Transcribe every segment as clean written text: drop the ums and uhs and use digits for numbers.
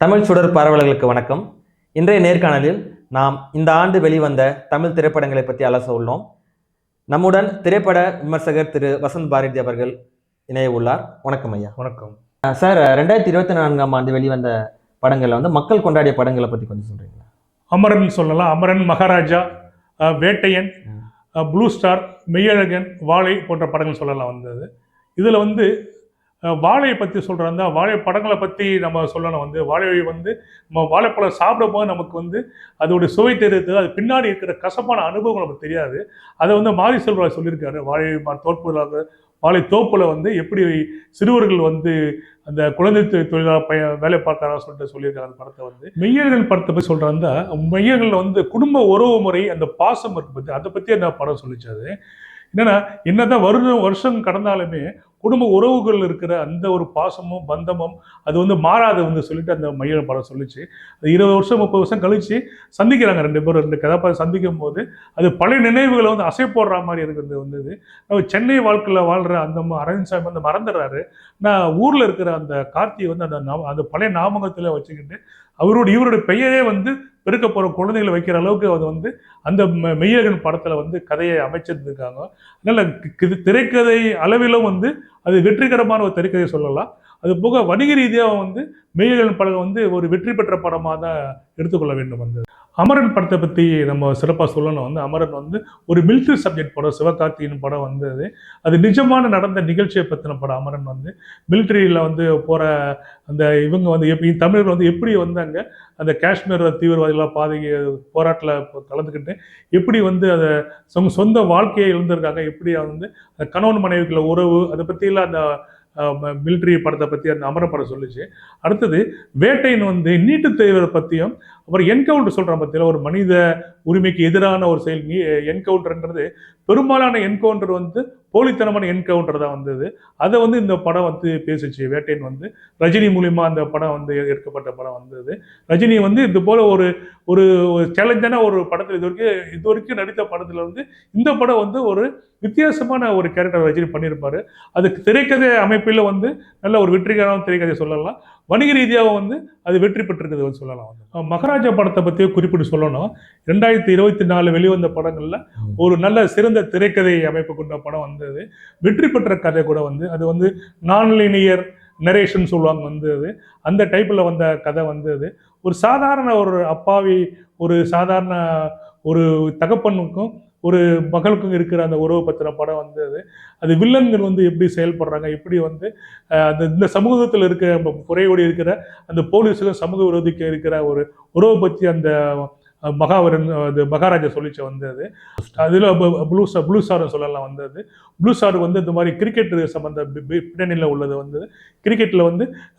தமிழ் சுடர் பார்வையாளர்களுக்கு வணக்கம். இன்றைய நேர்காணலில் நாம் இந்த ஆண்டு வெளிவந்த தமிழ் திரைப்படங்களை பற்றி அலச உள்ளோம். நம்முடன் திரைப்பட விமர்சகர் திரு வசந்த் பாரதி அவர்கள் இணைய உள்ளார். வணக்கம் ஐயா. வணக்கம் சார். 2024ஆம் ஆண்டு வெளிவந்த படங்களை மக்கள் கொண்டாடிய படங்களை பற்றி கொஞ்சம் சொல்றீங்களா? அமரன் சொல்லலாம். அமரன், மகாராஜா, வேட்டையன், ப்ளூ ஸ்டார், மெய்யழகன், வாழை போன்ற படங்கள் சொல்லலாம் வந்தது. இதில் வாழையை பற்றி சொல்கிறதா வாழை படங்களை பற்றி நம்ம சொல்லணும். வாழையை நம்ம வாழைப்பழம் சாப்பிடும் போது நமக்கு அதோடைய சுவை தெரியுது, அது பின்னாடி இருக்கிற கசப்பான அனுபவம் நமக்கு தெரியாது. அதை மாரி செல்வராஜ் சொல்லியிருக்காரு. வாழை தோப்பில் எப்படி சிறுவர்கள் அந்த குழந்தை தொழிலாளர் வேலை பார்க்கறான்னு சொல்லியிருக்காரு. அந்த படத்தை மெய்யழகன் படத்தை பற்றி சொல்கிறதா மெய்யழகன் குடும்ப உறவு முறை, அந்த பாசம் இருக்கு பற்றி அதை பற்றி அந்த படம் சொல்லிச்சாது. என்னன்னா என்னதான் வருஷம் கடந்தாலுமே குடும்ப உறவுகள் இருக்கிற அந்த ஒரு பாசமும் பந்தமும் அது மாறாது சொல்லிட்டு அந்த மையல் படம் சொல்லிச்சு. அது 20 வருஷம் 30 வருஷம் கழிச்சு சந்திக்கிறாங்க. ரெண்டு கதாபாத்திரம் சந்திக்கும் போது அது பழைய நினைவுகளை அசை போடுற மாதிரி இருக்கிறது. நம்ம சென்னை வாழ்க்கையில் வாழ்ற அந்த அரவிந்த் சாமி மறந்துடுறாரு. நான் ஊரில் இருக்கிற அந்த கார்த்தியை அந்த பழைய ஞாபகத்தில் வச்சுக்கிட்டு இவருடைய பெயரே பெருக்க போகிற குழந்தைகளை வைக்கிற அளவுக்கு அது அந்த மெய்யழகன் படத்தில் கதையை அமைச்சிருந்துருக்காங்க. அதனால் திரைக்கதை அளவிலும் அது வெற்றிகரமான ஒரு திரைக்கதை சொல்லலாம். அது போக வணிக ரீதியாக மெய்யழகன் படம் ஒரு வெற்றி பெற்ற படமாக தான் எடுத்துக்கொள்ள வேண்டும். அமரன் படத்தை பற்றி நம்ம சிறப்பாக சொல்லணும். அமரன் ஒரு மிலிட்ரி சப்ஜெக்ட் படம், சிவகார்த்தியின் படம் அது நிஜமான நடந்த நிகழ்ச்சியை பற்றின படம். அமரன் மிலிட்ரியில் போகிற அந்த இவங்க எப்படி தமிழர்கள் எப்படி அங்கே அந்த காஷ்மீர் தீவிரவாதிகளாக போராட்டத்தில் கலந்துக்கிட்டு எப்படி அதை சொந்த வாழ்க்கையை இழந்திருக்காங்க, எப்படி கணவன் மனைவிக்குள்ள உறவு, அதை பற்றியெல்லாம் அந்த மிலிட்ரி படத்தை பற்றி அந்த அமரன் படம் சொல்லிச்சு. அடுத்தது வேட்டையின் நீட்டு தேர்வை பற்றியும் அப்புறம் என்கவுண்டர் சொல்கிறான் பற்றியில் ஒரு மனித உரிமைக்கு எதிரான ஒரு செயல். என்கவுண்டர்ன்றது பெரும்பாலான என்கவுண்டர் போலித்தனமான என்கவுண்டர் தான் அதை இந்த படம் பேசிச்சு. வேட்டையின் ரஜினி மூலிமா அந்த படம் எடுக்கப்பட்ட படம் ரஜினி இது போல ஒரு சேலஞ்சான ஒரு படத்தில் இது வரைக்கும் நடித்த படத்தில் இந்த படம் ஒரு வித்தியாசமான ஒரு கேரக்டர் ரஜினி பண்ணியிருப்பாரு. அதுக்கு திரைக்கதை அமைப்பில் நல்ல ஒரு வெற்றிகரமான திரைக்கதை சொல்லலாம். வணிக ரீதியாக அது வெற்றி பெற்றிருக்கிறது சொல்லலாம். மகாராஜா படத்தை பற்றியே குறிப்பிட்டு சொல்லணும். 2024 வெளிவந்த படங்கள்ல ஒரு நல்ல சிறந்த திரைக்கதை அமைப்பு கொண்ட படம் வெற்றி பெற்ற கதை கூட அது நான் லீனியர் நரேஷன் சொல்லுவாங்க. அந்த டைப்பில் வந்த கதை ஒரு சாதாரண ஒரு அப்பாவி, ஒரு சாதாரண ஒரு தகப்பனுக்கும் ஒரு மகளுக்கும் இருக்கிற அந்த உறவு பற்றின படம் அது வில்லன்கள் எப்படி செயல்படுறாங்க, எப்படி அந்த இந்த சமூகத்தில் இருக்கிற குறையோடு இருக்கிற அந்த போலீஸுக்கும் சமூக விரோதிக்கு இருக்கிற ஒரு உறவை பற்றி அந்த மகாராஜா சொல்லிச்சு அது. அதில் ப்ளூ ஸ்டார் சொல்லலாம். ப்ளூ ஸ்டார் இந்த மாதிரி கிரிக்கெட் சம்பந்த பின்னணியில் உள்ளது. கிரிக்கெட்டில்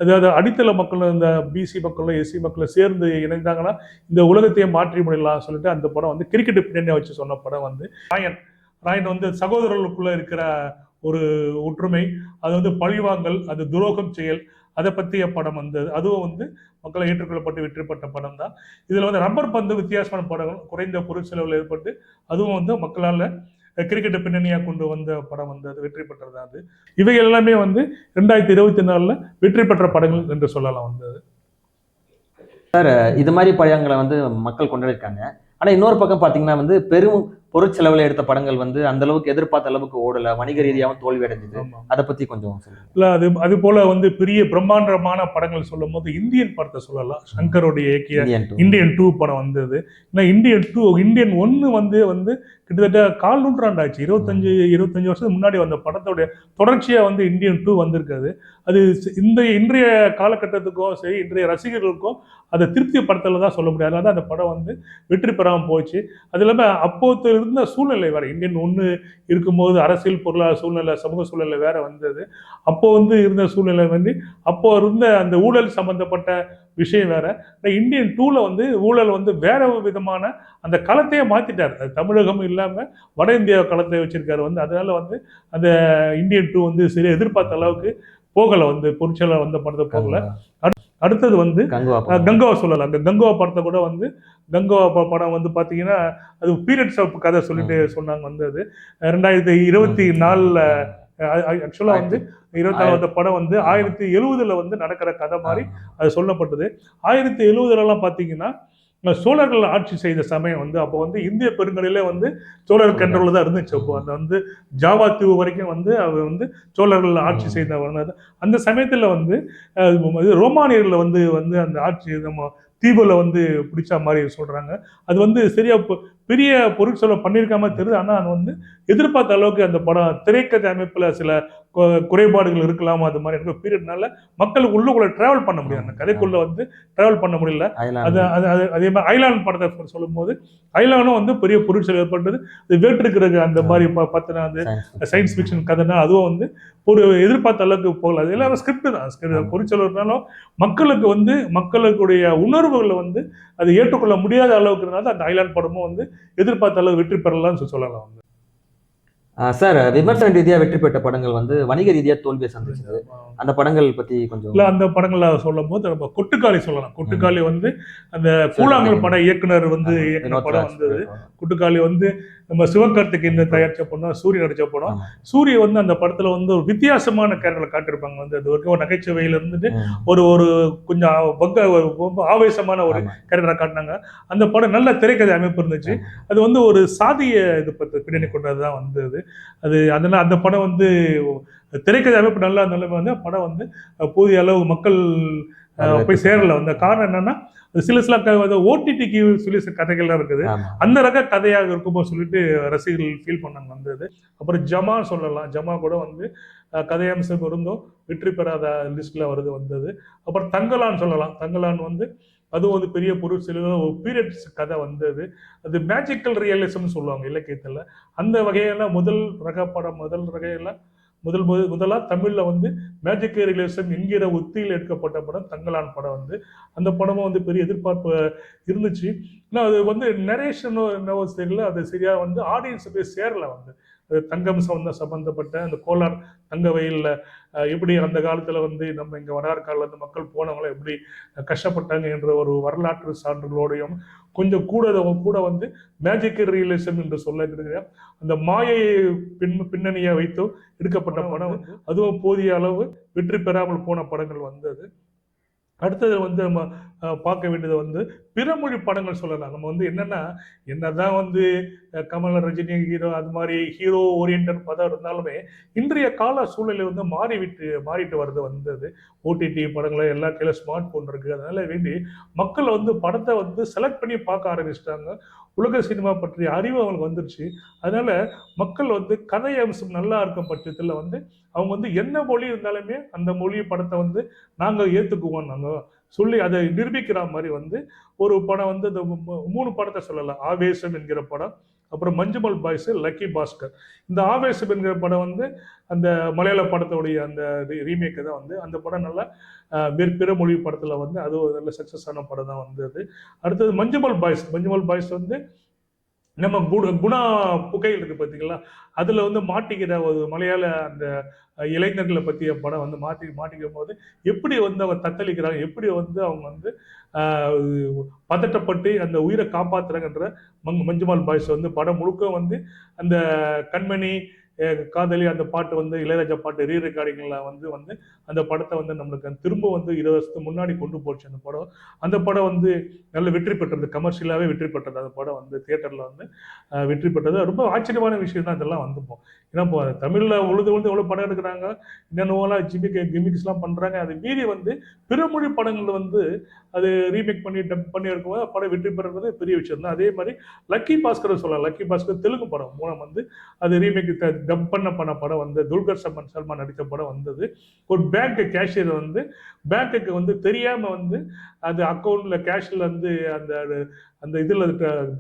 அதாவது அடித்தள மக்களும் இந்த பிசி மக்களும் எஸ்சி மக்களும் சேர்ந்து இணைந்தாங்கன்னா இந்த உலகத்தையே மாற்றி முடியலாம் சொல்லிட்டு அந்த படம் கிரிக்கெட் பின்னணியை வச்சு சொன்ன படம் ராயன் சகோதரர்களுக்குள்ள இருக்கிற ஒரு ஒற்றுமை, அது பழிவாங்கல், அது துரோகம் செயல், அதை பற்றிய படம் அதுவும் மக்களை ஏற்றுக்கொள்ளப்பட்டு வெற்றி பெற்ற படம் தான். இதில் ரப்பர் பந்து வித்தியாசமான படங்கள் குறைந்த பொருட்செலவில் ஏற்பட்டு அதுவும் மக்களால் கிரிக்கெட்டை பின்னணியாக கொண்டு வந்த படம் அது வெற்றி பெற்றது. அது இவைகள் எல்லாமே 2024 வெற்றி பெற்ற படங்கள் என்று சொல்லலாம். சார், இது மாதிரி படங்களை மக்கள் கொண்டாடிருக்காங்க. ஆனால் இன்னொரு பக்கம் பார்த்தீங்கன்னா பெரும் பொருட்செலவில் எடுத்த படங்கள் அந்த அளவுக்கு எதிர்பார்த்த அளவுக்கு ஓடல, வணிக ரீதியாகவும் தோல்வி அடைஞ்சது. அதை பற்றி கொஞ்சம் இல்லை, அது போல பெரிய பிரம்மாண்டமான படங்கள் சொல்லும் போது இந்தியன் படத்தை சொல்லலாம். சங்கருடைய இயக்கிய இந்தியன் 2 படம் இந்தியன் 1 கிட்டத்தட்ட 4 நூற்றாண்டு ஆச்சு. 25 வருஷத்துக்கு முன்னாடி வந்த படத்தோடைய தொடர்ச்சியாக இந்தியன் 2 வந்திருக்காது. அது இன்றைய காலகட்டத்துக்கும் சரி, இன்றைய ரசிகர்களுக்கும் அதை திருப்திப்படுத்தல தான் சொல்ல முடியாது. அதனால அந்த படம் வெற்றி பெறாமல் போச்சு. அது இல்லாமல் அப்போது இருந்த சூழ்நிலை வேற. இந்தியன் 1 இருக்கும்போது அரசியல் பொருளாதார சூழ்நிலை, சமூக சூழ்நிலை வேற அப்போ இருந்த சூழ்நிலை அப்போ இருந்த அந்த ஊழல் சம்பந்தப்பட்ட விஷயம் வேற. இந்தியன் 2ல ஊழல் வேற விதமான அந்த களத்தையே மாத்திட்டார். தமிழகம் இல்லாம வட இந்தியா களத்தை வச்சிருக்காரு. அதனால அந்த இந்தியன் 2 சரி எதிர்பார்த்த அளவுக்கு போகல. பொருட்செலவு வந்த படத்தை போகல. அடுத்தது கங்குவா சொல்லலாம். அந்த கங்குவா படத்தை கூட கங்குவா படம் பார்த்தீங்கன்னா அது பீரியட்ஸ் ஆஃப் கதை சொல்லிட்டு சொன்னாங்க. அது 2024 ஆக்சுவலா வந்து 24வது படம் வந்து 1070 வந்து நடக்கிற கதை மாதிரி அது சொல்லப்பட்டது. 1070 பாத்தீங்கன்னா சோழர்கள் ஆட்சி செய்த சமயம் வந்து அப்போ வந்து இந்திய பெருங்கடலே வந்து சோழர் கண்ட்ரோல் தான் இருந்துச்சு. அப்போ அந்த வந்து ஜாவா தீவு வரைக்கும் வந்து அவர் வந்து சோழர்கள் ஆட்சி செய்த அந்த சமயத்துல வந்து ரோமானியர்ல வந்து வந்து அந்த ஆட்சி நம்ம தீவுல வந்து பிடிச்ச மாதிரி சொல்றாங்க. அது வந்து சரியா பெரிய பொருட்செலவு பண்ணியிருக்காம தெரியுது. ஆனா அது வந்து எதிர்பார்த்த அளவுக்கு அந்த படம் திரைக்கதை அமைப்புல சில குறைபாடுகள் இருக்கலாம். அது மாதிரி இருக்க பீரியட்னால மக்களுக்கு உள்ளுக்குள்ள டிராவல் பண்ண முடியாது. அந்த கதைக்குள்ள வந்து டிராவல் பண்ண முடியல. அதே மாதிரி ஐலாண்ட் படத்தை சொல்லும் போது ஐலாண்டும் வந்து பெரிய பொருட்செலவு ஏற்பட்டது. வேற்றுக்கிறது அந்த மாதிரி பார்த்தனா அது சயின்ஸ் ஃபிக்ஷன் கதைனா அதுவும் வந்து ஒரு எதிர்பார்த்த அளவுக்கு போகல. அது எல்லாமே ஸ்கிரிப்ட் தான். பொருட்செலவுனாலும் மக்களுக்கு வந்து மக்களுடைய உணர்வுகளை வந்து அதை ஏற்றுக்கொள்ள முடியாத அளவுக்குனால அந்த ஐலாண்ட் படமும் வந்து எதிர்பார்த்த அளவு வெற்றி பெறலாம்னு சொல்லலாம். வந்து சார், விமர்சன ரீதியா வெற்றி பெற்ற படங்கள் வந்து வணிக ரீதியா தோல்வியை சந்திச்சது. அந்த படங்கள் பத்தி கொஞ்சம் இல்ல, அந்த படங்களை சொல்லும் போது நம்ம கொட்டுக்காளி சொல்லலாம். கொட்டுக்காளி வந்து அந்த கூழாங்கல் பட இயக்குனர் வந்து இயக்குன படம் வந்தது. கொட்டுக்காளி வந்து நம்ம சிவகார்த்திகேயன் தயாரிச்ச படம், சூரிய நடிச்ச படம். சூரிய வந்து அந்த படத்துல வந்து ஒரு வித்தியாசமான கேரக்டர் காட்டியிருப்பாங்க. வந்து அது வரைக்கும் ஒரு நகைச்சுவையில இருந்துட்டு ஒரு ஒரு கொஞ்சம் ஆவேசமான ஒரு கேரக்டரை காட்டினாங்க. அந்த படம் நல்ல திரைக்கதை அமைப்பு இருந்துச்சு. அது வந்து ஒரு சாதிய இது பத்தி பின்னணி கொண்டதுதான் வந்தது. அது அதனால அந்த படம் வந்து திரைக்கதை அமைப்பு நல்லா நிலைமை வந்து படம் வந்து போதிய அளவு மக்கள் போய் சேரல. அந்த காரணம் என்னன்னா சில ஓடிடிக்கு சொல்லி கதைகள்லாம் இருக்குது. அந்த ரக கதையாக இருக்குமோ சொல்லிட்டு ரசிகர்கள் ஃபீல் பண்ணாங்க வந்தது. அப்புறம் ஜமா சொல்லலாம். ஜமா கூட வந்து கதையம்சம் இருந்தும் வெற்றி பெறாத லிஸ்ட்ல வந்தது. அப்புறம் தங்கலான் சொல்லலாம். தங்கலான் வந்து அதுவும் வந்து பெரிய பொருள் சில ஒரு பீரியட்ஸ் கதை வந்தது. அது மேஜிக்கல் ரியலிசம்னு சொல்லுவாங்க இலக்கியத்துல. அந்த வகையில முதல் முதலா தமிழ்ல வந்து மேஜிக்கல் ரியலிசம் என்கிற உத்தியில் எடுக்கப்பட்ட படம் தங்கலான் படம். வந்து அந்த படமும் வந்து பெரிய எதிர்பார்ப்பு இருந்துச்சு. ஆனால் அது வந்து நரேஷனோ என்னவோ தெரியல, அது சரியா வந்து ஆடியன்ஸ் போய் சேரல. வந்து தங்கம் சம்பந்தப்பட்ட அந்த கோலார் தங்க வயல்ல எப்படி அந்த காலத்துல வந்து நம்ம இங்க வடார்கால இருந்து மக்கள் போனவங்களும் எப்படி கஷ்டப்பட்டாங்க என்ற ஒரு வரலாற்று சான்றுகளோடையும் கொஞ்சம் கூட வந்து மேஜிக்கல் ரியலிசம் என்று சொல்ல அந்த மாயை பின்னணியை வைத்து எடுக்கப்பட்ட படம். அதுவும் போதிய அளவு வெற்றி பெறாமல் போன படங்கள் வந்தது. அடுத்தது வந்து நம்ம பார்க்க வேண்டியது வந்து பிறமொழி படங்கள் சொல்லலாம். நம்ம வந்து என்னதான் வந்து கமல், ரஜினி ஹீரோ அது மாதிரி ஹீரோ ஓரியன்ட் படம் இருந்தாலுமே இன்றைய கால சூழ்நிலை வந்து மாறிட்டு வந்தது. ஓடிடி படங்களை எல்லா கையில ஸ்மார்ட் போன் இருக்கு. அதனால வேண்டி மக்கள் வந்து படத்தை வந்து செலக்ட் பண்ணி பார்க்க ஆரம்பிச்சிட்டாங்க. உலக சினிமா பற்றிய அறிவு அவங்களுக்கு வந்துருச்சு. அதனால மக்கள் வந்து கதை அம்சம் நல்லா இருக்கும் பட்சத்துல வந்து அவங்க வந்து என்ன மொழி இருந்தாலுமே அந்த மொழி படத்தை வந்து நாங்க ஏத்துக்குவோம் நாங்க சொல்லி அதை நிரூபிக்கிற மாதிரி வந்து ஒரு படம் வந்து இந்த 3 படத்தை சொல்லலாம். ஆவேசம் என்கிற படம், அப்புறம் மஞ்சுமல் பாய்ஸ், லக்கி பாஸ்கர். இந்த ஆவேசம் என்கிற படம் வந்து அந்த மலையாள படத்தோடைய அந்த ரீமேக் தான். வந்து அந்த படம் நல்லா பிற மொழி படத்துல வந்து அது ஒரு நல்ல சக்சஸ் ஆன படம் தான் வந்தது. அடுத்தது மஞ்சுமல் பாய்ஸ் வந்து நம்ம குணா புகையில் இருக்கு பார்த்தீங்களா, அதுல வந்து மாட்டிக்கிற ஒரு மலையாள அந்த இளைஞர்களை பற்றிய படம் வந்து மாட்டிக்கும் போது எப்படி வந்து அவர் தத்தளிக்கிறாங்க, எப்படி வந்து அவங்க வந்து பதட்டப்பட்டு அந்த உயிரை காப்பாத்துறாங்கன்ற மஞ்சுமல் பாய்ஸ் வந்து படம் முழுக்க வந்து அந்த கண்மணி காதலி அந்த பாட்டு வந்து இளையராஜா பாட்டு ரீ ரெக்கார்டிங்ல வந்து அந்த படத்தை வந்து நம்மளுக்கு திரும்ப வந்து 20 வருஷத்துக்கு முன்னாடி கொண்டு போச்சு அந்த படம் வந்து நல்ல வெற்றி பெற்றது, கமர்ஷியலாவே வெற்றி பெற்றது. அந்த படம் வந்து தியேட்டர்ல வந்து வெற்றி பெற்றது. ரொம்ப ஆச்சரியமான விஷயம் தான் இதெல்லாம் வந்துப்போம். ஏன்னா இப்போ தமிழ்ல உழுது எவ்வளவு படம் எடுக்கிறாங்க, என்னென்னலாம் கிமிக்ஸ் எல்லாம் பண்றாங்க. அது மீறி வந்து பிறமொழி படங்கள் வந்து அது ரீமேக் பண்ணி டப் பண்ணி இருக்கும்போது படம் வெற்றி பெறுறது பெரிய விஷயம் தான். அதே மாதிரி லக்கி பாஸ்கர் சொல்லலாம். லக்கி பாஸ்கர் தெலுங்கு படம் மூலம் வந்து அது ரீமேக் டப் பண்ண படம் வந்து துல்கர் சல்மான் நடித்த படம் வந்தது. ஒரு பேங்க் கேஷியர் வந்து பேங்க்குக்கு வந்து தெரியாம வந்து அது அக்கௌண்ட்ல கேஷ்ல வந்து அந்த இதுல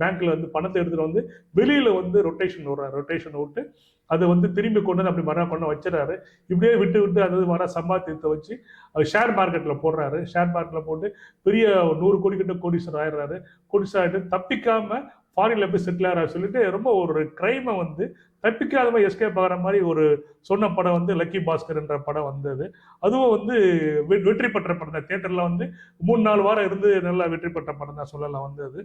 பேங்க்ல வந்து பணத்தை எடுத்துட்டு வந்து வெளியில வந்து ரொட்டேஷன் விட்டு அதை வந்து திரும்பி கொண்டு வந்து அப்படி கொண்டு வச்சிடறாரு. இப்படியே விட்டு அது சம்பாத்தியத்தை வச்சு அவர் ஷேர் மார்க்கெட்ல போடுறாரு. ஷேர் மார்க்கெட்ல போட்டு பெரிய 100 கோடி கிட்ட கோடீஸ்வரர் ஆயிடுறாரு. கோடீஸ்வரர் தப்பிக்காம ஃபாரின்ல போய் செட்டில் ஆகிறாரு சொல்லிட்டு ரொம்ப ஒரு கிரைமை வந்து தப்பிக்காத மாதிரி எஸ்கேப் ஆகிற மாதிரி ஒரு சொன்ன படம் வந்து லக்கி பாஸ்கர் என்ற படம் வந்தது. அதுவும் வந்து வெற்றி பெற்ற படம் தான். தியேட்டர்ல வந்து 3-4 வாரம் இருந்து நல்லா வெற்றி பெற்ற படம் தான் சொல்லலாம் வந்தது.